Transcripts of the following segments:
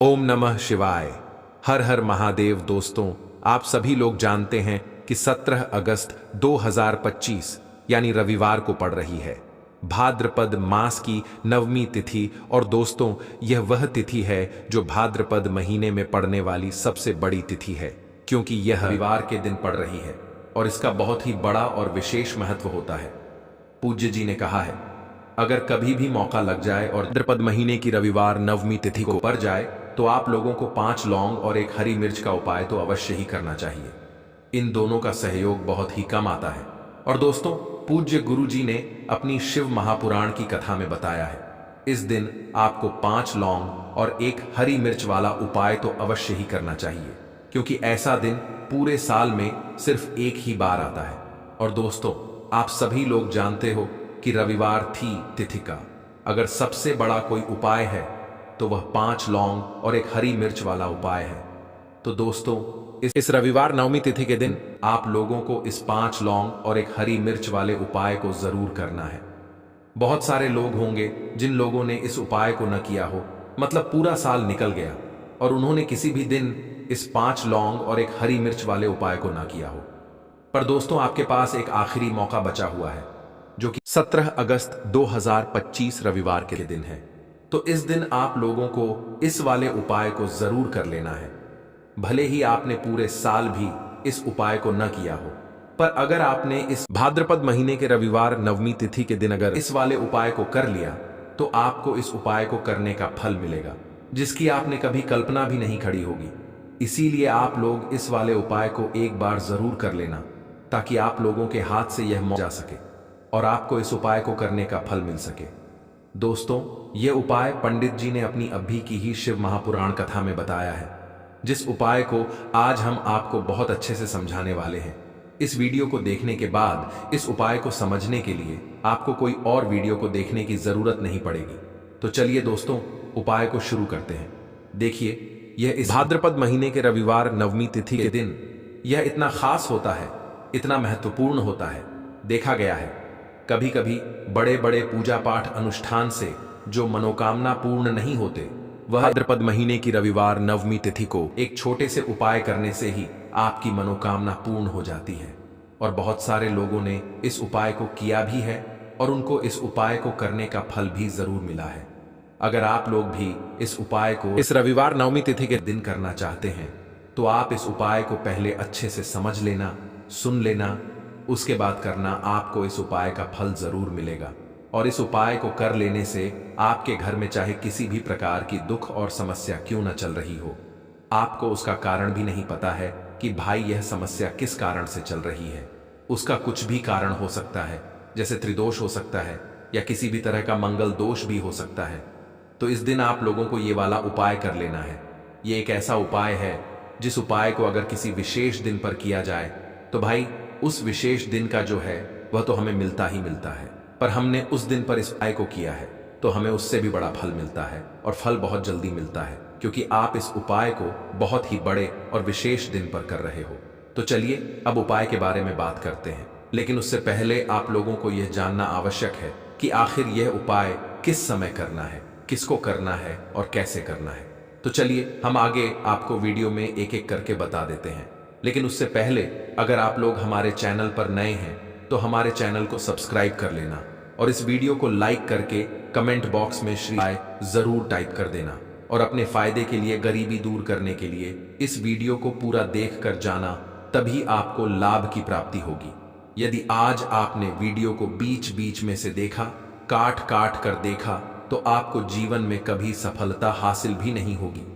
ओम नमः शिवाय। हर हर महादेव। दोस्तों, आप सभी लोग जानते हैं कि 17 अगस्त 2025 यानी रविवार को पड़ रही है भाद्रपद मास की नवमी तिथि। और दोस्तों, यह वह तिथि है जो भाद्रपद महीने में पड़ने वाली सबसे बड़ी तिथि है, क्योंकि यह रविवार के दिन पड़ रही है और इसका बहुत ही बड़ा और विशेष महत्व होता है। पूज्य जी ने कहा है, अगर कभी भी मौका लग जाए और भाद्रपद महीने की रविवार नवमी तिथि को पड़ जाए तो आप लोगों को 5 लौंग और एक हरी मिर्च का उपाय तो अवश्य ही करना चाहिए। इन दोनों का सहयोग बहुत ही कम आता है। और दोस्तों, पूज्य गुरु जी ने अपनी शिव महापुराण की कथा में बताया है, इस दिन आपको 5 लौंग और एक हरी मिर्च वाला उपाय तो अवश्य ही करना चाहिए, क्योंकि ऐसा दिन पूरे साल में सिर्फ एक ही बार आता है। और दोस्तों, आप सभी लोग जानते हो कि रविवार थी तिथि का अगर सबसे बड़ा कोई उपाय है तो वह 5 लौंग और एक हरी मिर्च वाला उपाय है। तो दोस्तों, इस रविवार नवमी तिथि के दिन आप लोगों को इस 5 लौंग और एक हरी मिर्च वाले उपाय को जरूर करना है। बहुत सारे लोग होंगे जिन लोगों ने इस उपाय को न किया हो, मतलब पूरा साल निकल गया और उन्होंने किसी भी दिन इस 5 लौंग और एक हरी मिर्च वाले उपाय को न किया हो। पर दोस्तों, आपके पास एक आखिरी मौका बचा हुआ है, जो कि 17 अगस्त 2025 रविवार के दिन है। तो इस दिन आप लोगों को इस वाले उपाय को जरूर कर लेना है। भले ही आपने पूरे साल भी इस उपाय को न किया हो, पर अगर आपने इस भाद्रपद महीने के रविवार नवमी तिथि के दिन अगर इस वाले उपाय को कर लिया तो आपको इस उपाय को करने का फल मिलेगा, जिसकी आपने कभी कल्पना भी नहीं खड़ी होगी। इसीलिए आप लोग इस वाले उपाय को एक बार जरूर कर लेना, ताकि आप लोगों के हाथ से यह जा सके और आपको इस उपाय को करने का फल मिल सके। दोस्तों, यह उपाय पंडित जी ने अपनी अभी की ही शिव महापुराण कथा में बताया है, जिस उपाय को आज हम आपको बहुत अच्छे से समझाने वाले हैं। इस वीडियो को देखने के बाद इस उपाय को समझने के लिए आपको कोई और वीडियो को देखने की जरूरत नहीं पड़ेगी। तो चलिए दोस्तों, उपाय को शुरू करते हैं। देखिए, यह इस भाद्रपद महीने के रविवार नवमी तिथि के दिन यह इतना खास होता है, इतना महत्वपूर्ण होता है। देखा गया है, कभी कभी बड़े बड़े पूजा पाठ अनुष्ठान से जो मनोकामना पूर्ण नहीं होते, वह भाद्रपद महीने की रविवार नवमी तिथि को एक छोटे से उपाय करने से ही आपकी मनोकामना पूर्ण हो जाती है। और बहुत सारे लोगों ने इस उपाय को किया भी है और उनको इस उपाय को करने का फल भी जरूर मिला है। अगर आप लोग भी इस उपाय को इस रविवार नवमी तिथि के दिन करना चाहते हैं तो आप इस उपाय को पहले अच्छे से समझ लेना, सुन लेना, उसके बाद करना। आपको इस उपाय का फल जरूर मिलेगा। और इस उपाय को कर लेने से आपके घर में चाहे किसी भी प्रकार की दुख और समस्या क्यों न चल रही हो, आपको उसका कारण भी नहीं पता है कि भाई यह समस्या किस कारण से चल रही है। उसका कुछ भी कारण हो सकता है, जैसे त्रिदोष हो सकता है या किसी भी तरह का मंगल दोष भी हो सकता है। तो इस दिन आप लोगों को ये वाला उपाय कर लेना है। ये एक ऐसा उपाय है जिस उपाय को अगर किसी विशेष दिन पर किया जाए तो भाई उस विशेष दिन का जो है वह तो हमें मिलता ही मिलता है, पर हमने उस दिन पर इस उपाय को किया है तो हमें उससे भी बड़ा फल मिलता है, और फल बहुत जल्दी मिलता है, क्योंकि आप इस उपाय को बहुत ही बड़े और विशेष दिन पर कर रहे हो। तो चलिए अब उपाय के बारे में बात करते हैं, लेकिन उससे पहले आप लोगों को यह जानना आवश्यक है कि आखिर यह उपाय किस समय करना है, किसको करना है और कैसे करना है। तो चलिए हम आगे आपको वीडियो में एक एक करके बता देते हैं। लेकिन उससे पहले अगर आप लोग हमारे चैनल पर नए हैं तो हमारे चैनल को सब्सक्राइब कर लेना और इस वीडियो को लाइक करके कमेंट बॉक्स में श्री आय जरूर टाइप कर देना। और अपने फायदे के लिए, गरीबी दूर करने के लिए इस वीडियो को पूरा देख कर जाना, तभी आपको लाभ की प्राप्ति होगी। यदि आज आपने वीडियो को बीच बीच में से देखा, काट काट कर देखा, तो आपको जीवन में कभी सफलता हासिल भी नहीं होगी।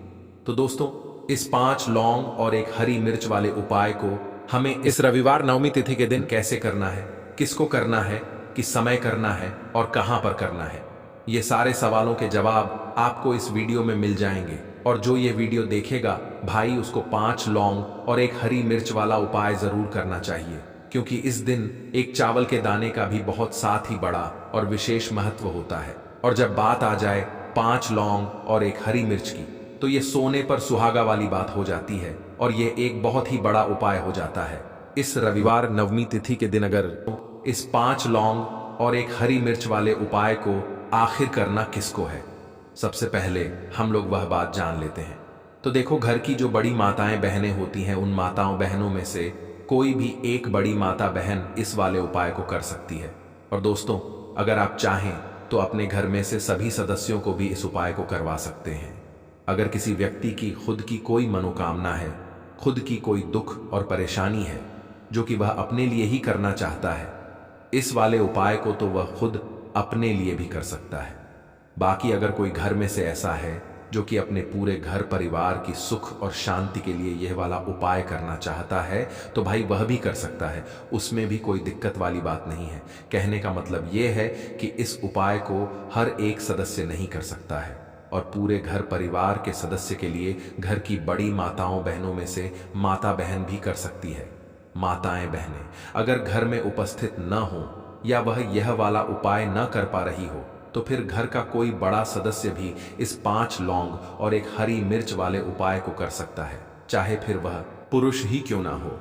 तो दोस्तों, इस 5 लौंग और एक हरी मिर्च वाले उपाय को हमें इस रविवार नवमी तिथि के दिन कैसे करना है, किसको करना है, किस समय करना है और कहां पर करना है, ये सारे सवालों के जवाब आपको इस वीडियो में मिल जाएंगे। और जो ये वीडियो देखेगा भाई, उसको 5 लौंग और एक हरी मिर्च वाला उपाय जरूर करना चाहिए, क्योंकि इस दिन एक चावल के दाने का भी बहुत साथ ही बड़ा और विशेष महत्व होता है। और जब बात आ जाए 5 लौंग और एक हरी मिर्च की, तो ये सोने पर सुहागा वाली बात हो जाती है और ये एक बहुत ही बड़ा उपाय हो जाता है। इस रविवार नवमी तिथि के दिन अगर इस 5 लौंग और एक हरी मिर्च वाले उपाय को आखिर करना किसको है, सबसे पहले हम लोग वह बात जान लेते हैं। तो देखो, घर की जो बड़ी माताएं बहनें होती हैं, उन माताओं बहनों में से कोई भी एक बड़ी माता बहन इस वाले उपाय को कर सकती है। और दोस्तों, अगर आप चाहें तो अपने घर में से सभी सदस्यों को भी इस उपाय को करवा सकते हैं। अगर किसी व्यक्ति की खुद की कोई मनोकामना है, खुद की कोई दुख और परेशानी है जो कि वह अपने लिए ही करना चाहता है, इस वाले उपाय को तो वह खुद अपने लिए भी कर सकता है। बाकी अगर कोई घर में से ऐसा है जो कि अपने पूरे घर परिवार की सुख और शांति के लिए यह वाला उपाय करना चाहता है, तो भाई वह भी कर सकता है, उसमें भी कोई दिक्कत वाली बात नहीं है। कहने का मतलब यह है कि इस उपाय को हर एक सदस्य नहीं कर सकता है, और पूरे घर परिवार के सदस्य के लिए घर की बड़ी माताओं बहनों में से माता बहन भी कर सकती है। माताएं बहनें अगर घर में उपस्थित न हो या वह यह वाला उपाय न कर पा रही हो, तो फिर घर का कोई बड़ा सदस्य भी इस 5 लौंग और एक हरी मिर्च वाले उपाय को कर सकता है, चाहे फिर वह पुरुष ही क्यों ना हो।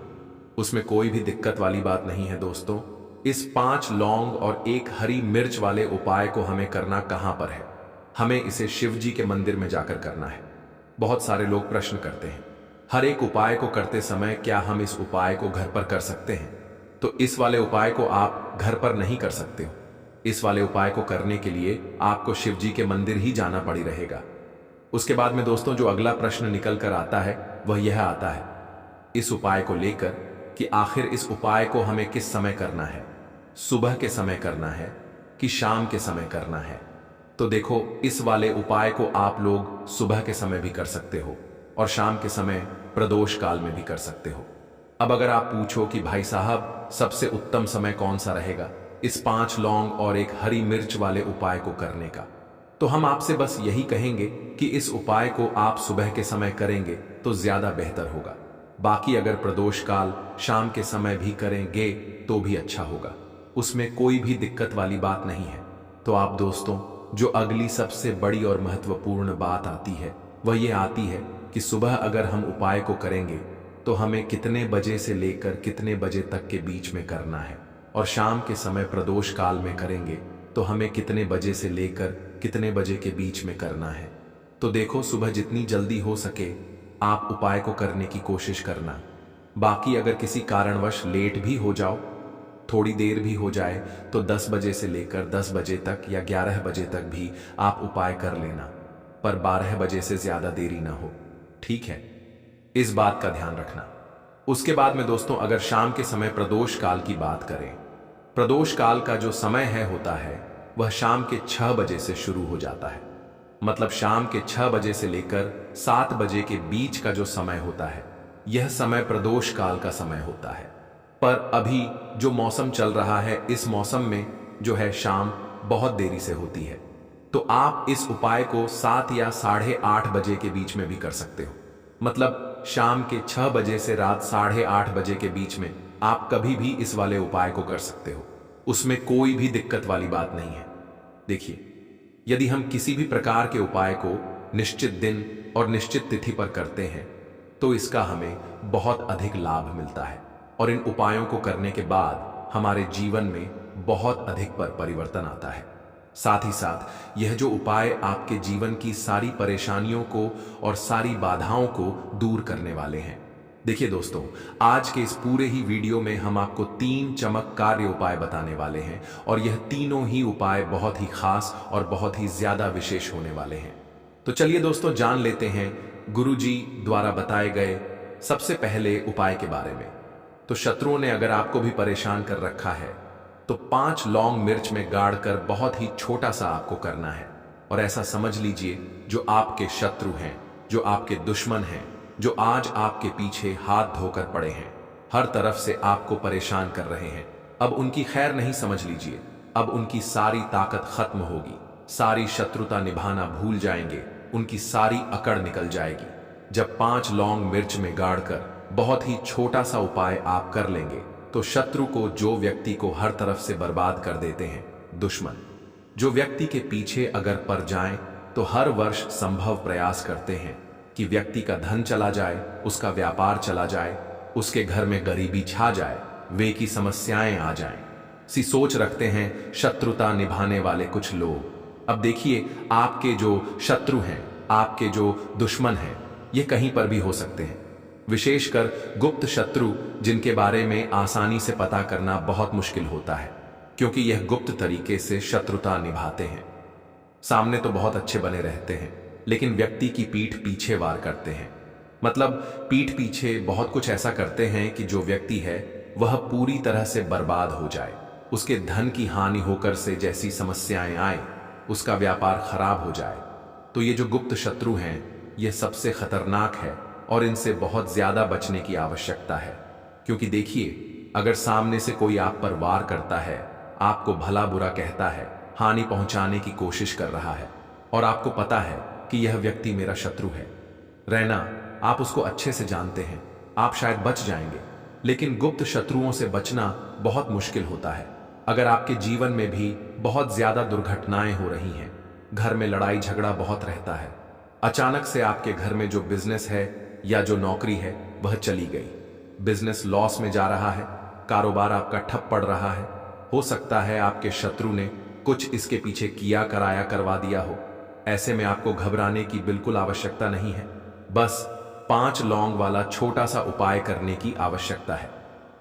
उसमें कोई भी दिक्कत वाली बात नहीं है दोस्तों। इस 5 लौंग और एक हरी मिर्च वाले उपाय को हमें करना कहां पर है? हमें इसे शिव जी के मंदिर में जाकर करना है। बहुत सारे लोग प्रश्न करते हैं, हर एक उपाय को करते समय क्या हम इस उपाय को घर पर कर सकते हैं? तो इस वाले उपाय को आप घर पर नहीं कर सकते हो। इस वाले उपाय को करने के लिए आपको शिव जी के मंदिर ही जाना पड़ी रहेगा। उसके बाद में दोस्तों, जो अगला प्रश्न निकल कर आता है वह यह आता है इस उपाय को लेकर कि आखिर इस उपाय को हमें किस समय करना है? सुबह के समय करना है कि शाम के समय करना है? तो देखो, इस वाले उपाय को आप लोग सुबह के समय भी कर सकते हो और शाम के समय प्रदोष काल में भी कर सकते हो। अब अगर आप पूछो कि भाई साहब, सबसे उत्तम समय कौन सा रहेगा इस 5 लौंग और एक हरी मिर्च वाले उपाय को करने का, तो हम आपसे बस यही कहेंगे कि इस उपाय को आप सुबह के समय करेंगे तो ज्यादा बेहतर होगा। बाकी अगर प्रदोष काल शाम के समय भी करेंगे तो भी अच्छा होगा, उसमें कोई भी दिक्कत वाली बात नहीं है। तो आप दोस्तों, जो अगली सबसे बड़ी और महत्वपूर्ण बात आती है वह ये आती है कि सुबह अगर हम उपाय को करेंगे तो हमें कितने बजे से लेकर कितने बजे तक के बीच में करना है, और शाम के समय प्रदोष काल में करेंगे तो हमें कितने बजे से लेकर कितने बजे के बीच में करना है। तो देखो, सुबह जितनी जल्दी हो सके आप उपाय को करने की कोशिश करना। बाकी अगर किसी कारणवश लेट भी हो जाओ, थोड़ी देर भी हो जाए, तो 10 बजे से लेकर 10 बजे तक या 11 बजे तक भी आप उपाय कर लेना, पर 12 बजे से ज्यादा देरी ना हो, ठीक है? इस बात का ध्यान रखना। उसके बाद में दोस्तों, अगर शाम के समय प्रदोष काल की बात करें, प्रदोष काल का जो समय होता है वह शाम के 6 बजे से शुरू हो जाता है। मतलब शाम के 6 बजे से लेकर 7 बजे के बीच का जो समय होता है, यह समय प्रदोष काल का समय होता है। पर अभी जो मौसम चल रहा है, इस मौसम में जो है शाम बहुत देरी से होती है, तो आप इस उपाय को 7 या 8:30 बजे के बीच में भी कर सकते हो। मतलब शाम के 6 बजे से रात 8:30 बजे के बीच में आप कभी भी इस वाले उपाय को कर सकते हो, उसमें कोई भी दिक्कत वाली बात नहीं है। देखिए, यदि हम किसी भी प्रकार के उपाय को निश्चित दिन और निश्चित तिथि पर करते हैं तो इसका हमें बहुत अधिक लाभ मिलता है, और इन उपायों को करने के बाद हमारे जीवन में बहुत अधिक परिवर्तन आता है। साथ ही साथ यह जो उपाय आपके जीवन की सारी परेशानियों को और सारी बाधाओं को दूर करने वाले हैं। देखिए दोस्तों, आज के इस पूरे ही वीडियो में हम आपको 3 चमत्कारी उपाय बताने वाले हैं, और यह तीनों ही उपाय बहुत ही खास और बहुत ही ज्यादा विशेष होने वाले हैं। तो चलिए दोस्तों, जान लेते हैं गुरुजी द्वारा बताए गए सबसे पहले उपाय के बारे में। तो शत्रुओं ने अगर आपको भी परेशान कर रखा है तो 5 लौंग मिर्च में गाड़कर बहुत ही छोटा सा आपको करना है, और ऐसा समझ लीजिए जो आपके शत्रु हैं, जो आपके दुश्मन हैं, जो आज आपके पीछे हाथ धोकर पड़े हैं, हर तरफ से आपको परेशान कर रहे हैं, अब उनकी खैर नहीं समझ लीजिए, अब उनकी सारी ताकत खत्म होगी, सारी शत्रुता निभाना भूल जाएंगे, उनकी सारी अकड़ निकल जाएगी। जब 5 लौंग मिर्च में गाड़कर बहुत ही छोटा सा उपाय आप कर लेंगे तो शत्रु को, जो व्यक्ति को हर तरफ से बर्बाद कर देते हैं, दुश्मन, जो व्यक्ति के पीछे अगर पड़ जाएं तो हर वर्ष संभव प्रयास करते हैं कि व्यक्ति का धन चला जाए, उसका व्यापार चला जाए, उसके घर में गरीबी छा जाए, वे की समस्याएं आ जाएं, सी सोच रखते हैं शत्रुता निभाने वाले कुछ लोग। अब देखिए, आपके जो शत्रु हैं, आपके जो दुश्मन हैं, ये कहीं पर भी हो सकते हैं। विशेषकर गुप्त शत्रु, जिनके बारे में आसानी से पता करना बहुत मुश्किल होता है, क्योंकि यह गुप्त तरीके से शत्रुता निभाते हैं। सामने तो बहुत अच्छे बने रहते हैं, लेकिन व्यक्ति की पीठ पीछे वार करते हैं। मतलब पीठ पीछे बहुत कुछ ऐसा करते हैं कि जो व्यक्ति है वह पूरी तरह से बर्बाद हो जाए, उसके धन की हानि होकर से जैसी समस्याएं आए, उसका व्यापार खराब हो जाए। तो ये जो गुप्त शत्रु हैं, ये सबसे खतरनाक है और इनसे बहुत ज्यादा बचने की आवश्यकता है। क्योंकि देखिए, अगर सामने से कोई आप पर वार करता है, आपको भला बुरा कहता है, हानि पहुंचाने की कोशिश कर रहा है, और आपको पता है कि यह व्यक्ति मेरा शत्रु है, रहना आप उसको अच्छे से जानते हैं, आप शायद बच जाएंगे। लेकिन गुप्त शत्रुओं से बचना बहुत मुश्किल होता है। अगर आपके जीवन में भी बहुत ज्यादा दुर्घटनाएं हो रही हैं, घर में लड़ाई झगड़ा बहुत रहता है, अचानक से आपके घर में जो बिजनेस है या जो नौकरी है वह चली गई, बिजनेस लॉस में जा रहा है, कारोबार आपका ठप पड़ रहा है, हो सकता है आपके शत्रु ने कुछ इसके पीछे किया कराया करवा दिया हो। ऐसे में आपको घबराने की बिल्कुल आवश्यकता नहीं है। बस 5 लौंग वाला छोटा सा उपाय करने की आवश्यकता है।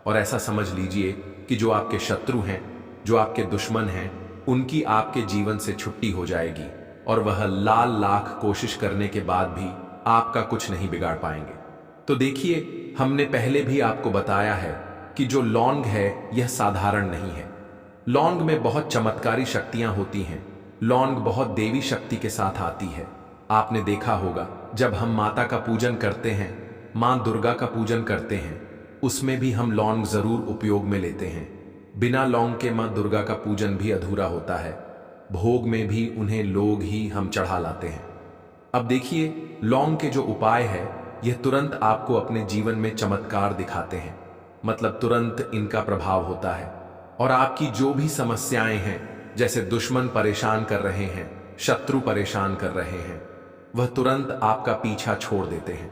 और ऐसा समझ लीजिए कि जो आपके शत्रु हैं, जो आपके दुश्मन हैं, उनकी आपके जीवन से छुट्टी हो जाएगी और वह लाल लाख कोशिश करने के बाद भी आपका कुछ नहीं बिगाड़ पाएंगे। तो देखिए, हमने पहले भी आपको बताया है कि जो लौंग है यह साधारण नहीं है। लौंग में बहुत चमत्कारी शक्तियां होती हैं। लौंग बहुत देवी शक्ति के साथ आती है। आपने देखा होगा, जब हम माता का पूजन करते हैं, मां दुर्गा का पूजन करते हैं, उसमें भी हम लौंग जरूर उपयोग में लेते हैं। बिना लौंग के मां दुर्गा का पूजन भी अधूरा होता है। भोग में भी उन्हें लोग ही हम चढ़ा लाते हैं। अब देखिए, लौंग के जो उपाय है, यह तुरंत आपको अपने जीवन में चमत्कार दिखाते हैं। मतलब तुरंत इनका प्रभाव होता है और आपकी जो भी समस्याएं हैं, जैसे दुश्मन परेशान कर रहे हैं, शत्रु परेशान कर रहे हैं, वह तुरंत आपका पीछा छोड़ देते हैं,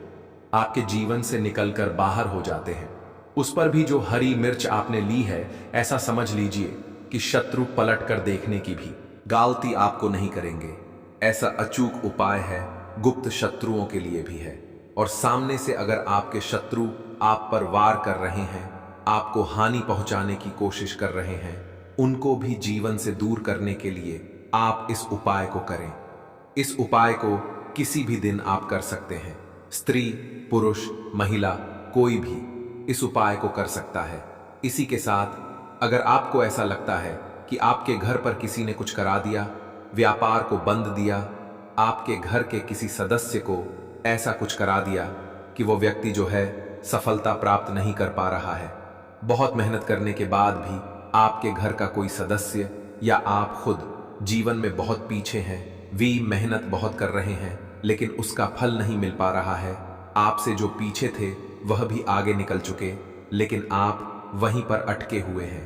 आपके जीवन से निकलकर बाहर हो जाते हैं। उस पर भी जो हरी मिर्च आपने ली है, ऐसा समझ लीजिए कि शत्रु पलट कर देखने की भी गालती आपको नहीं करेंगे। ऐसा अचूक उपाय है, गुप्त शत्रुओं के लिए भी है। और सामने से अगर आपके शत्रु आप पर वार कर रहे हैं, आपको हानि पहुंचाने की कोशिश कर रहे हैं, उनको भी जीवन से दूर करने के लिए आप इस उपाय को करें। इस उपाय को किसी भी दिन आप कर सकते हैं। स्त्री, पुरुष, महिला, कोई भी इस उपाय को कर सकता है। इसी के साथ अगर आपको ऐसा लगता है कि आपके घर पर किसी ने कुछ करा दिया, व्यापार को बंद दिया, आपके घर के किसी सदस्य को ऐसा कुछ करा दिया कि वो व्यक्ति जो है सफलता प्राप्त नहीं कर पा रहा है, बहुत मेहनत करने के बाद भी आपके घर का कोई सदस्य या आप खुद जीवन में बहुत पीछे हैं, मेहनत बहुत कर रहे हैं, लेकिन उसका फल नहीं मिल पा रहा है। आपसे जो पीछे थे वह भी आगे निकल चुके, लेकिन आप वहीं पर अटके हुए हैं।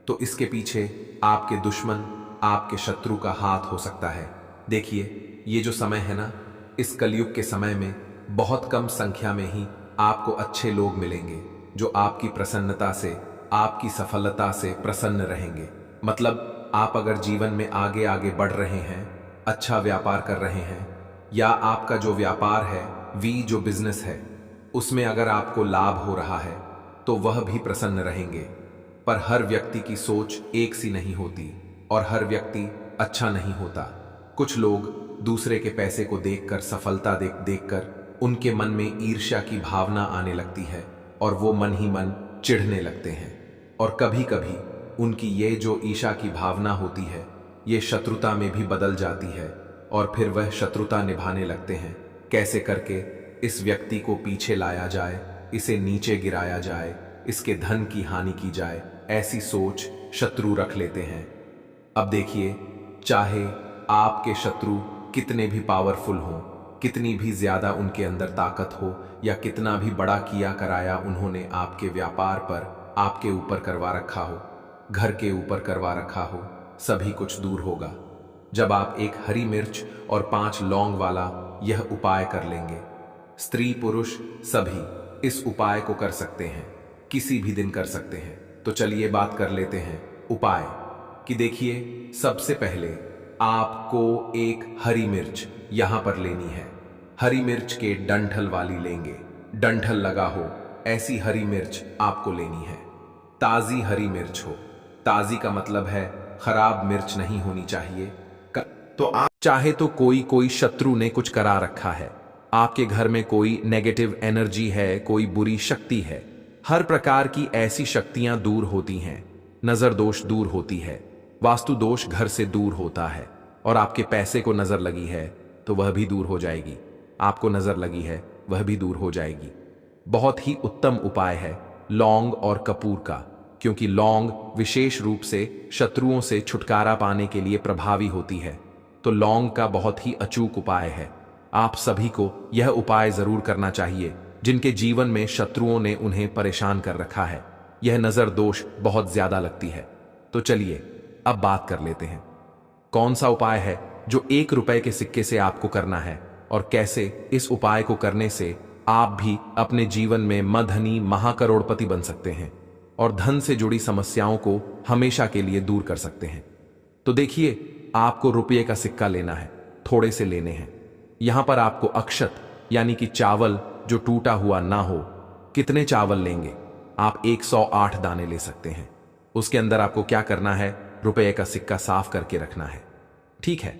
तो इसके पीछे आपके दुश्मन, आपके शत्रु का हाथ हो सकता है। देखिए, ये जो समय है ना, इस कलयुग के समय में बहुत कम संख्या में ही आपको अच्छे लोग मिलेंगे जो आपकी प्रसन्नता से, आपकी सफलता से प्रसन्न रहेंगे। मतलब आप अगर जीवन में आगे आगे बढ़ रहे हैं, अच्छा व्यापार कर रहे हैं, या आपका जो व्यापार है, जो बिजनेस है, उसमें अगर आपको लाभ हो रहा है, तो वह भी प्रसन्न रहेंगे। पर हर व्यक्ति की सोच एक सी नहीं होती और हर व्यक्ति अच्छा नहीं होता। कुछ लोग दूसरे के पैसे को देखकर, सफलता देखकर उनके मन में ईर्ष्या की भावना आने लगती है और वो मन ही मन चिढ़ने लगते हैं। और कभी कभी उनकी ये जो ईर्ष्या की भावना होती है, ये शत्रुता में भी बदल जाती है और फिर वह शत्रुता निभाने लगते हैं। कैसे करके इस व्यक्ति को पीछे लाया जाए, इसे नीचे गिराया जाए, इसके धन की हानि की जाए, ऐसी सोच शत्रु रख लेते हैं। अब देखिए, चाहे आपके शत्रु कितने भी पावरफुल हों, कितनी भी ज्यादा उनके अंदर ताकत हो, या कितना भी बड़ा किया कराया उन्होंने आपके व्यापार पर, आपके ऊपर करवा रखा हो, घर के ऊपर करवा रखा हो, सभी कुछ दूर होगा जब आप एक हरी मिर्च और 5 लौंग वाला यह उपाय कर लेंगे। स्त्री पुरुष सभी इस उपाय को कर सकते हैं, किसी भी दिन कर सकते हैं। तो चलिए बात कर लेते हैं उपाय की। देखिए, सबसे पहले आपको एक हरी मिर्च यहां पर लेनी है। हरी मिर्च के डंठल वाली लेंगे, डंठल लगा हो ऐसी हरी मिर्च आपको लेनी है। ताजी हरी मिर्च हो, ताजी का मतलब है खराब मिर्च नहीं होनी चाहिए। तो आप चाहे तो कोई शत्रु ने कुछ करा रखा है, आपके घर में कोई नेगेटिव एनर्जी है, कोई बुरी शक्ति है, हर प्रकार की ऐसी शक्तियां दूर होती हैं। नजर दोष दूर होती है, वास्तु दोष घर से दूर होता है, और आपके पैसे को नजर लगी है तो वह भी दूर हो जाएगी, आपको नजर लगी है वह भी दूर हो जाएगी। बहुत ही उत्तम उपाय है लौंग और कपूर का, क्योंकि लौंग विशेष रूप से शत्रुओं से छुटकारा पाने के लिए प्रभावी होती है। तो लौंग का बहुत ही अचूक उपाय है। आप सभी को यह उपाय जरूर करना चाहिए जिनके जीवन में शत्रुओं ने उन्हें परेशान कर रखा है। यह नजर दोष बहुत ज्यादा लगती है। तो चलिए अब बात कर लेते हैं कौन सा उपाय है जो 1 रुपए के सिक्के से आपको करना है, और कैसे इस उपाय को करने से आप भी अपने जीवन में मधनी महाकरोड़पति बन सकते हैं और धन से जुड़ी समस्याओं को हमेशा के लिए दूर कर सकते हैं। तो देखिए, आपको रुपये का सिक्का लेना है, थोड़े से लेने हैं। यहां पर आपको अक्षत यानी कि चावल जो टूटा हुआ ना हो, कितने चावल लेंगे? आप 108 दाने ले सकते हैं। उसके अंदर आपको क्या करना है, रुपये का सिक्का साफ करके रखना है। ठीक है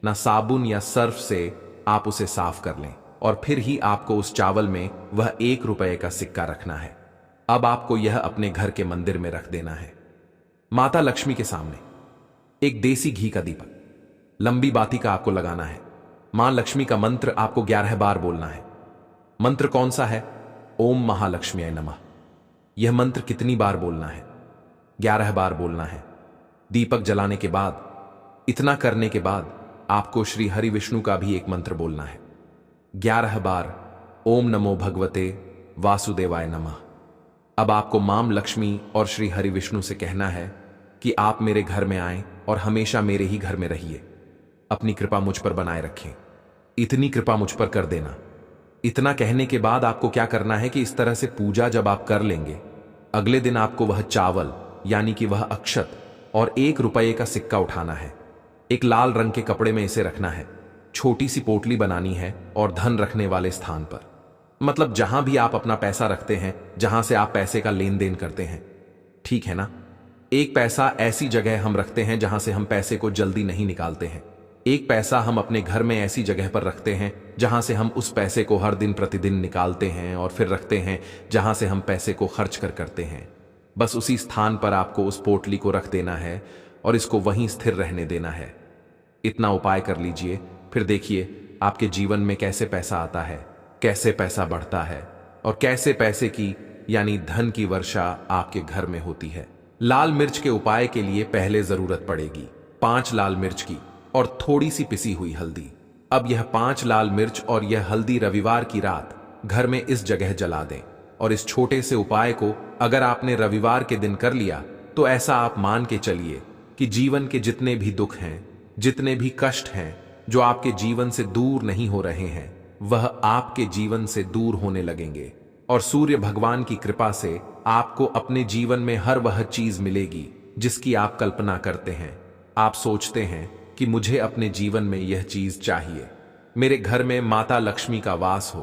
ना, साबुन या सर्फ से आप उसे साफ कर लें और फिर ही आपको उस चावल में वह 1 रुपये का सिक्का रखना है। अब आपको यह अपने घर के मंदिर में रख देना है, माता लक्ष्मी के सामने। एक देसी घी का दीपक, लंबी बाती का आपको लगाना है। मां लक्ष्मी का मंत्र आपको 11 बार बोलना है। मंत्र कौन सा है? ओम महालक्ष्मी नमः। यह मंत्र कितनी बार बोलना है? 11 बार बोलना है। दीपक जलाने के बाद, इतना करने के बाद आपको श्री हरि विष्णु का भी एक मंत्र बोलना है 11 बार, ओम नमो भगवते वासुदेवाय नमः। अब आपको मां लक्ष्मी और श्री हरि विष्णु से कहना है कि आप मेरे घर में आएं और हमेशा मेरे ही घर में रहिए। अपनी कृपा मुझ पर बनाए रखें, इतनी कृपा मुझ पर कर देना। इतना कहने के बाद आपको क्या करना है कि इस तरह से पूजा जब आप कर लेंगे, अगले दिन आपको वह चावल यानी कि वह अक्षत और 1 रुपये का सिक्का उठाना है। एक लाल रंग के कपड़े में इसे रखना है। छोटी सी पोटली बनानी है और धन रखने वाले स्थान पर, मतलब जहां भी आप अपना पैसा रखते हैं, जहां से आप पैसे का लेन देन करते हैं, ठीक है ना। एक पैसा ऐसी जगह हम रखते हैं जहां से हम पैसे को जल्दी नहीं निकालते हैं। एक पैसा हम अपने घर में ऐसी जगह पर रखते हैं जहां से हम उस पैसे को हर दिन प्रतिदिन निकालते हैं और फिर रखते हैं जहां से हम पैसे को खर्च कर करते हैं। बस उसी स्थान पर आपको उस पोटली को रख देना है और इसको वहीं स्थिर रहने देना है। इतना उपाय कर लीजिए, फिर देखिए आपके जीवन में कैसे पैसा आता है, कैसे पैसा बढ़ता है और कैसे पैसे की यानी धन की वर्षा आपके घर में होती है। लाल मिर्च के उपाय के लिए पहले जरूरत पड़ेगी 5 लाल मिर्च की और थोड़ी सी पिसी हुई हल्दी। अब यह 5 लाल मिर्च और यह हल्दी रविवार की रात घर में इस जगह जला दें। और इस छोटे से उपाय को अगर आपने रविवार के दिन कर लिया तो ऐसा आप मान के चलिए कि जीवन के जितने भी दुख हैं, जितने भी कष्ट हैं जो आपके जीवन से दूर नहीं हो रहे हैं, वह आपके जीवन से दूर होने लगेंगे। और सूर्य भगवान की कृपा से आपको अपने जीवन में हर वह चीज मिलेगी जिसकी आप कल्पना करते हैं। आप सोचते हैं कि मुझे अपने जीवन में यह चीज चाहिए, मेरे घर में माता लक्ष्मी का वास हो।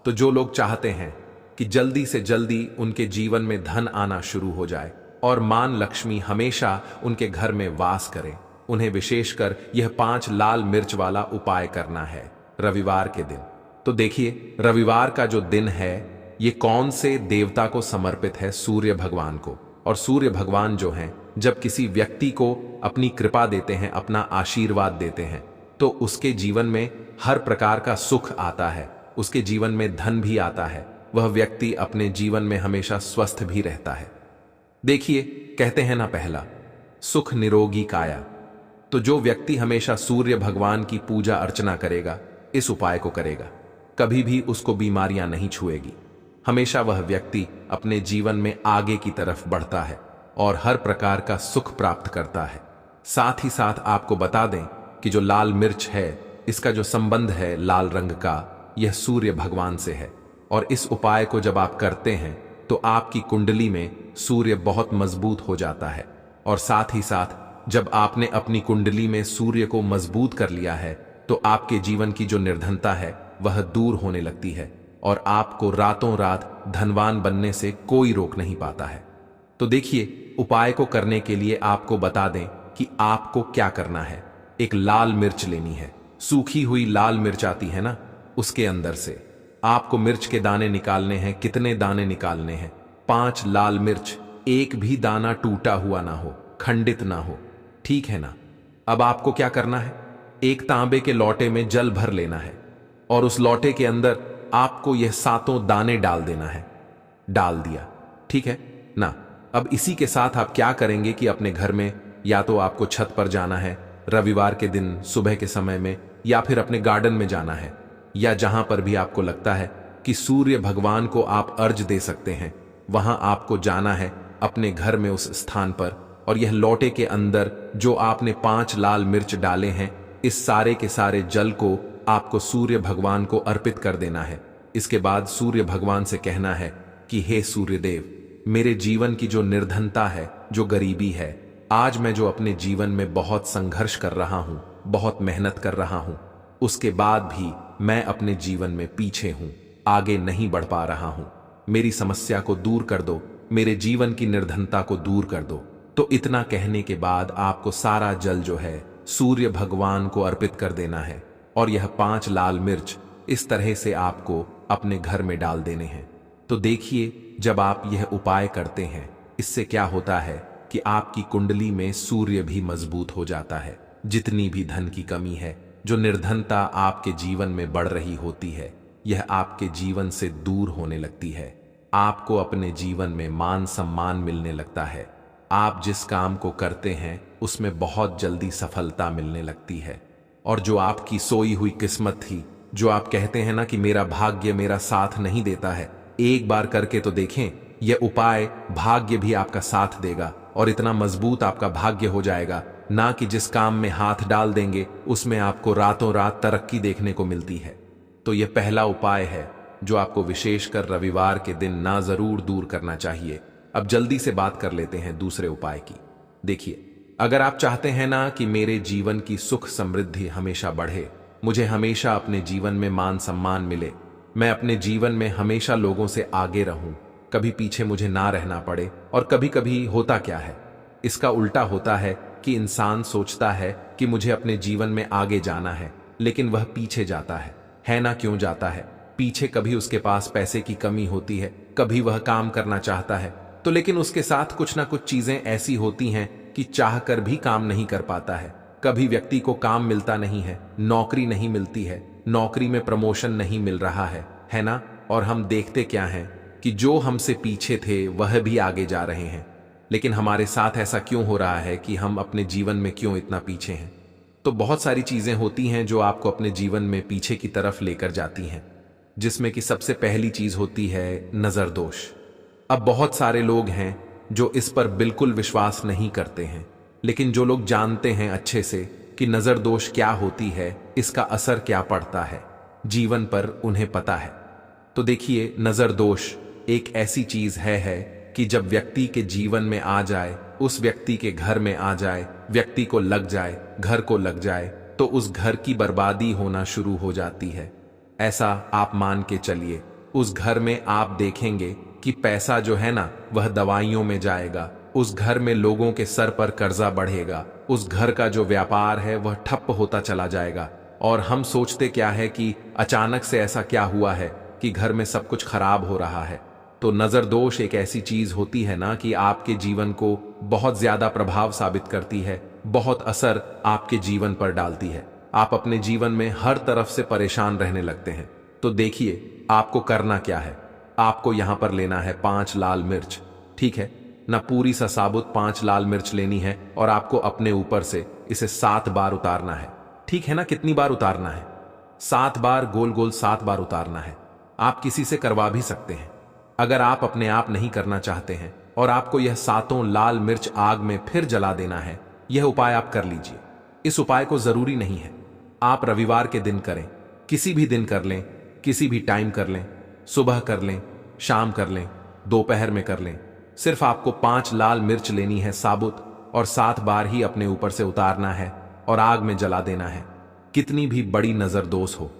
तो जो लोग चाहते हैं कि जल्दी से जल्दी उनके जीवन में धन आना शुरू हो जाए और मां लक्ष्मी हमेशा उनके घर में वास करें, उन्हें विशेषकर यह 5 लाल मिर्च वाला उपाय करना है रविवार के दिन। तो देखिए, रविवार का जो दिन है ये कौन से देवता को समर्पित है? सूर्य भगवान को। और सूर्य भगवान जो हैं, जब किसी व्यक्ति को अपनी कृपा देते हैं, अपना आशीर्वाद देते हैं, तो उसके जीवन में हर प्रकार का सुख आता है, उसके जीवन में धन भी आता है, वह व्यक्ति अपने जीवन में हमेशा स्वस्थ भी रहता है। देखिए, कहते हैं ना, पहला सुख निरोगी काया। तो जो व्यक्ति हमेशा सूर्य भगवान की पूजा अर्चना करेगा, इस उपाय को करेगा, कभी भी उसको बीमारियां नहीं छुएगी। हमेशा वह व्यक्ति अपने जीवन में आगे की तरफ बढ़ता है और हर प्रकार का सुख प्राप्त करता है। साथ ही साथ आपको बता दें कि जो लाल मिर्च है, इसका जो संबंध है लाल रंग का, यह सूर्य भगवान से है। और इस उपाय को जब आप करते हैं तो आपकी कुंडली में सूर्य बहुत मजबूत हो जाता है और साथ ही साथ जब आपने अपनी कुंडली में सूर्य को मजबूत कर लिया है तो आपके जीवन की जो निर्धनता है वह दूर होने लगती है और आपको रातों रात धनवान बनने से कोई रोक नहीं पाता है। तो देखिए, उपाय को करने के लिए आपको बता दें कि आपको क्या करना है। एक लाल मिर्च लेनी है, सूखी हुई लाल मिर्च आती है ना, उसके अंदर से आपको मिर्च के दाने निकालने हैं। कितने दाने निकालने हैं? 5 लाल मिर्च, एक भी दाना टूटा हुआ ना हो, खंडित ना हो, ठीक है ना। अब आपको क्या करना है, एक तांबे के लोटे में जल भर लेना है और उस लोटे के अंदर आपको यह 7 दाने डाल देना है। डाल दिया, ठीक है ना। अब इसी के साथ आप क्या करेंगे कि अपने घर में या तो आपको छत पर जाना है रविवार के दिन सुबह के समय में, या फिर अपने गार्डन में जाना है, या जहां पर भी आपको लगता है कि सूर्य भगवान को आप अर्घ दे सकते हैं, वहां आपको जाना है अपने घर में उस स्थान पर। और यह लोटे के अंदर जो आपने 5 लाल मिर्च डाले हैं, इस सारे के सारे जल को आपको सूर्य भगवान को अर्पित कर देना है। इसके बाद सूर्य भगवान से कहना है कि हे सूर्यदेव, मेरे जीवन की जो निर्धनता है, जो गरीबी है, आज मैं जो अपने जीवन में बहुत संघर्ष कर रहा हूं, बहुत मेहनत कर रहा हूं, उसके बाद भी मैं अपने जीवन में पीछे हूं, आगे नहीं बढ़ पा रहा हूं। मेरी समस्या को दूर कर दो, मेरे जीवन की निर्धनता को दूर कर दो। तो इतना कहने के बाद आपको सारा जल जो है सूर्य भगवान को अर्पित कर देना है और यह 5 लाल मिर्च इस तरह से आपको अपने घर में डाल देने हैं। तो देखिए, जब आप यह उपाय करते हैं, इससे क्या होता है कि आपकी कुंडली में सूर्य भी मजबूत हो जाता है। जितनी भी धन की कमी है, जो निर्धनता आपके जीवन में बढ़ रही होती है, यह आपके जीवन से दूर होने लगती है। आपको अपने जीवन में मान सम्मान मिलने लगता है। आप जिस काम को करते हैं उसमें बहुत जल्दी सफलता मिलने लगती है। और जो आपकी सोई हुई किस्मत थी, जो आप कहते हैं ना कि मेरा भाग्य मेरा साथ नहीं देता है, एक बार करके तो देखें, यह उपाय भाग्य भी आपका साथ देगा और इतना मजबूत आपका भाग्य हो जाएगा ना कि जिस काम में हाथ डाल देंगे उसमें आपको रातों रात तरक्की देखने को मिलती है। तो यह पहला उपाय है जो आपको विशेषकर रविवार के दिन ना जरूर दूर करना चाहिए। अब जल्दी से बात कर लेते हैं दूसरे उपाय की। देखिए, अगर आप चाहते हैं ना कि मेरे जीवन की सुख समृद्धि हमेशा बढ़े, मुझे हमेशा अपने जीवन में मान सम्मान मिले, मैं अपने जीवन में हमेशा लोगों से आगे रहूं, कभी पीछे मुझे ना रहना पड़े। और कभी कभी होता क्या है, इसका उल्टा होता है कि इंसान सोचता है कि मुझे अपने जीवन में आगे जाना है, लेकिन वह पीछे जाता है ना। क्यों जाता है पीछे? कभी उसके पास पैसे की कमी होती है, कभी वह काम करना चाहता है तो, लेकिन उसके साथ कुछ ना कुछ चीजें ऐसी होती हैं कि चाहकर भी काम नहीं कर पाता है। कभी व्यक्ति को काम मिलता नहीं है, नौकरी नहीं मिलती है, नौकरी में प्रमोशन नहीं मिल रहा है ना। और हम देखते क्या हैं कि जो हमसे पीछे थे वह भी आगे जा रहे हैं। लेकिन हमारे साथ ऐसा क्यों हो रहा है कि हम अपने जीवन में क्यों इतना पीछे हैं? तो बहुत सारी चीजें होती हैं जो आपको अपने जीवन में पीछे की तरफ लेकर जाती हैं, जिसमें कि सबसे पहली चीज होती है नजर दोष। अब बहुत सारे लोग हैं जो इस पर बिल्कुल विश्वास नहीं करते हैं, लेकिन जो लोग जानते हैं अच्छे से कि नजर दोष क्या होती है, इसका असर क्या पड़ता है जीवन पर, उन्हें पता है। तो देखिए, नजर दोष एक ऐसी चीज है कि जब व्यक्ति के जीवन में आ जाए, उस व्यक्ति के घर में आ जाए, व्यक्ति को लग जाए, घर को लग जाए, तो उस घर की बर्बादी होना शुरू हो जाती है। ऐसा आप मान के चलिए, उस घर में आप देखेंगे कि पैसा जो है ना वह दवाइयों में जाएगा, उस घर में लोगों के सर पर कर्जा बढ़ेगा, उस घर का जो व्यापार है वह ठप्प होता चला जाएगा। और हम सोचते क्या है कि अचानक से ऐसा क्या हुआ है कि घर में सब कुछ खराब हो रहा है। तो नजर दोष एक ऐसी चीज होती है ना कि आपके जीवन को बहुत ज्यादा प्रभाव साबित करती है, बहुत असर आपके जीवन पर डालती है। आप अपने जीवन में हर तरफ से परेशान रहने लगते हैं। तो देखिए, आपको करना क्या है, आपको यहां पर लेना है 5 लाल मिर्च, ठीक है ना। पूरी सा साबुत 5 लाल मिर्च लेनी है और आपको अपने ऊपर से इसे 7 बार उतारना है, ठीक है ना। कितनी बार उतारना है? 7 बार, गोल गोल 7 बार उतारना है। आप किसी से करवा भी सकते हैं। अगर आप अपने आप नहीं करना चाहते हैं और आपको यह 7 लाल मिर्च आग में फिर जला देना है, यह उपाय आप कर लीजिए। इस उपाय को जरूरी नहीं है आप रविवार के दिन करें, किसी भी दिन कर लें, किसी भी टाइम कर लें, सुबह कर लें, शाम कर लें, दोपहर में कर लें। सिर्फ आपको 5 लाल मिर्च लेनी है साबुत, और 7 बार ही अपने ऊपर से उतारना है और आग में जला देना है। कितनी भी बड़ी नजरदोष हो,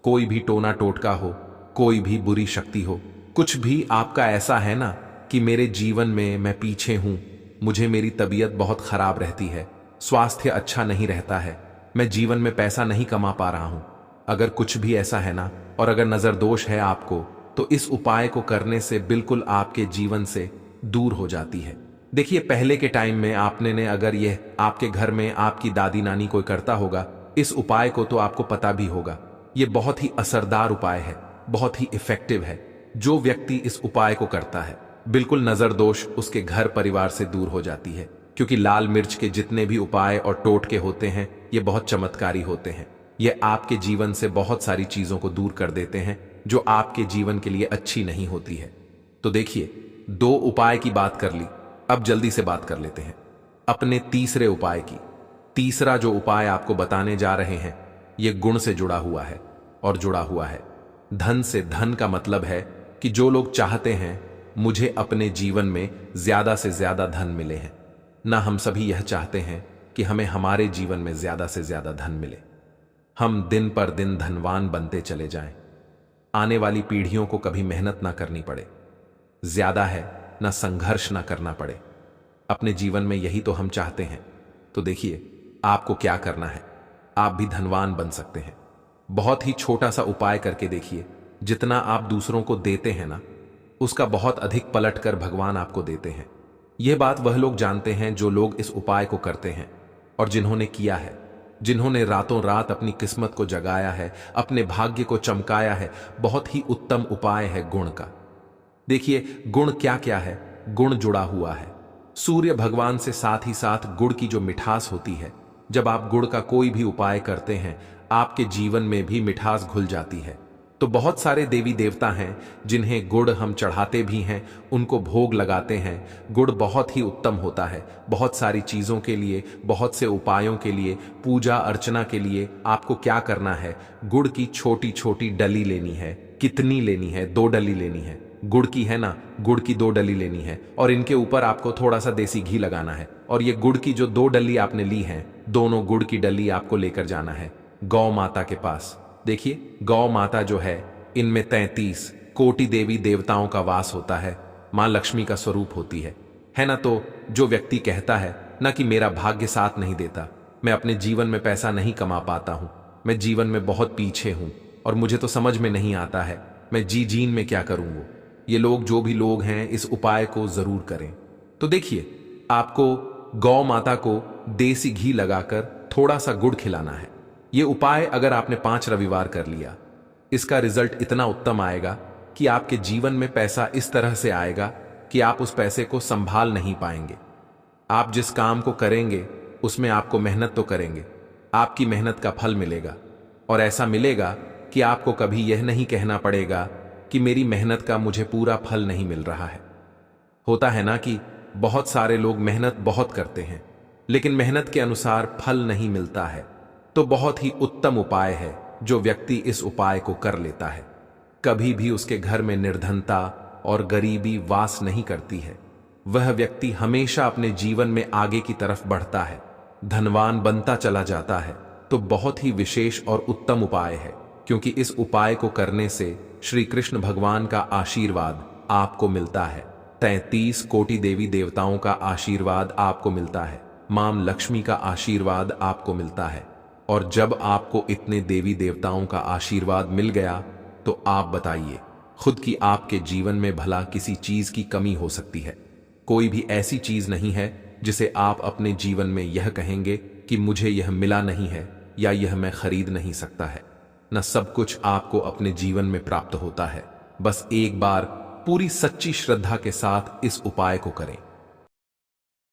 कोई भी टोना टोटका हो, कोई भी बुरी शक्ति हो, कुछ भी आपका ऐसा है ना कि मेरे जीवन में मैं पीछे हूं, मुझे मेरी तबीयत बहुत खराब रहती है, स्वास्थ्य अच्छा नहीं रहता है, मैं जीवन में पैसा नहीं कमा पा रहा हूं, अगर कुछ भी ऐसा है ना और अगर नजर दोष है आपको, तो इस उपाय को करने से बिल्कुल आपके जीवन से दूर हो जाती है। देखिए, पहले के टाइम में आपने ने अगर यह आपके घर में आपकी दादी नानी कोई करता होगा इस उपाय को, तो आपको पता भी होगा यह बहुत ही असरदार उपाय है, बहुत ही इफेक्टिव है। जो व्यक्ति इस उपाय को करता है बिल्कुल नजर दोष उसके घर परिवार से दूर हो जाती है, क्योंकि लाल मिर्च के जितने भी उपाय और टोटके होते हैं ये बहुत चमत्कारी होते हैं। ये आपके जीवन से बहुत सारी चीजों को दूर कर देते हैं जो आपके जीवन के लिए अच्छी नहीं होती है। तो देखिए, 2 उपाय की बात कर ली, अब जल्दी से बात कर लेते हैं अपने तीसरे उपाय की। तीसरा जो उपाय आपको बताने जा रहे हैं ये गुण से जुड़ा हुआ है और जुड़ा हुआ है धन से। धन का मतलब है कि जो लोग चाहते हैं मुझे अपने जीवन में ज्यादा से ज्यादा धन मिले हैं ना, हम सभी यह चाहते हैं कि हमें हमारे जीवन में ज्यादा से ज्यादा धन मिले, हम दिन पर दिन धनवान बनते चले जाएं, आने वाली पीढ़ियों को कभी मेहनत ना करनी पड़े, ज्यादा है ना संघर्ष ना करना पड़े, अपने जीवन में यही तो हम चाहते हैं। तो देखिए, आपको क्या करना है, आप भी धनवान बन सकते हैं। बहुत ही छोटा सा उपाय करके देखिए, जितना आप दूसरों को देते हैं ना उसका बहुत अधिक पलटकर भगवान आपको देते हैं। यह बात वह लोग जानते हैं जो लोग इस उपाय को करते हैं और जिन्होंने किया है, जिन्होंने रातों रात अपनी किस्मत को जगाया है, अपने भाग्य को चमकाया है। बहुत ही उत्तम उपाय है गुण का। देखिए, गुण क्या क्या है, गुण जुड़ा हुआ है सूर्य भगवान से, साथ ही साथ गुड़ की जो मिठास होती है, जब आप गुड़ का कोई भी उपाय करते हैं आपके जीवन में भी मिठास घुल जाती है। तो बहुत सारे देवी देवता हैं जिन्हें गुड़ हम चढ़ाते भी हैं, उनको भोग लगाते हैं। गुड़ बहुत ही उत्तम होता है बहुत सारी चीज़ों के लिए, बहुत से उपायों के लिए, पूजा अर्चना के लिए। आपको क्या करना है, गुड़ की छोटी छोटी डली लेनी है। कितनी लेनी है? 2 डली लेनी है। गुड़ की है ना, गुड़ की 2 डली लेनी है और इनके ऊपर आपको थोड़ा सा देसी घी लगाना है। और ये गुड़ की जो 2 डली आपने ली हैं, दोनों गुड़ की डली आपको लेकर जाना है गौ माता के पास। देखिए, गौ माता जो है इनमें 33 कोटि देवी देवताओं का वास होता है, मां लक्ष्मी का स्वरूप होती है ना। तो जो व्यक्ति कहता है ना कि मेरा भाग्य साथ नहीं देता, मैं अपने जीवन में पैसा नहीं कमा पाता हूं, मैं जीवन में बहुत पीछे हूं और मुझे तो समझ में नहीं आता है मैं जीन में क्या करूंगा, ये लोग जो भी लोग हैं इस उपाय को जरूर करें। तो देखिए, आपको गौ माता को देसी घी लगाकर थोड़ा सा गुड़ खिलाना है। ये उपाय अगर आपने 5 रविवार कर लिया, इसका रिजल्ट इतना उत्तम आएगा कि आपके जीवन में पैसा इस तरह से आएगा कि आप उस पैसे को संभाल नहीं पाएंगे। आप जिस काम को करेंगे उसमें आपको मेहनत तो करेंगे, आपकी मेहनत का फल मिलेगा और ऐसा मिलेगा कि आपको कभी यह नहीं कहना पड़ेगा कि मेरी मेहनत का मुझे पूरा फल नहीं मिल रहा है। होता है ना कि बहुत सारे लोग मेहनत बहुत करते हैं लेकिन मेहनत के अनुसार फल नहीं मिलता है। तो बहुत ही उत्तम उपाय है जो व्यक्ति इस उपाय को कर लेता है, कभी भी उसके घर में निर्धनता और गरीबी वास नहीं करती है। वह व्यक्ति हमेशा अपने जीवन में आगे की तरफ बढ़ता है, धनवान बनता चला जाता है। तो बहुत ही विशेष और उत्तम उपाय है, क्योंकि इस उपाय को करने से श्री कृष्ण भगवान का आशीर्वाद आपको मिलता है, 33 कोटि देवी देवताओं का आशीर्वाद आपको मिलता है, मां लक्ष्मी का आशीर्वाद आपको मिलता है। और जब आपको इतने देवी देवताओं का आशीर्वाद मिल गया तो आप बताइए, खुद की आपके जीवन में भला किसी चीज की कमी हो सकती है? कोई भी ऐसी चीज नहीं है जिसे आप अपने जीवन में यह कहेंगे कि मुझे यह मिला नहीं है या यह मैं खरीद नहीं सकता है। न सब कुछ आपको अपने जीवन में प्राप्त होता है। बस एक बार पूरी सच्ची श्रद्धा के साथ इस उपाय को करें।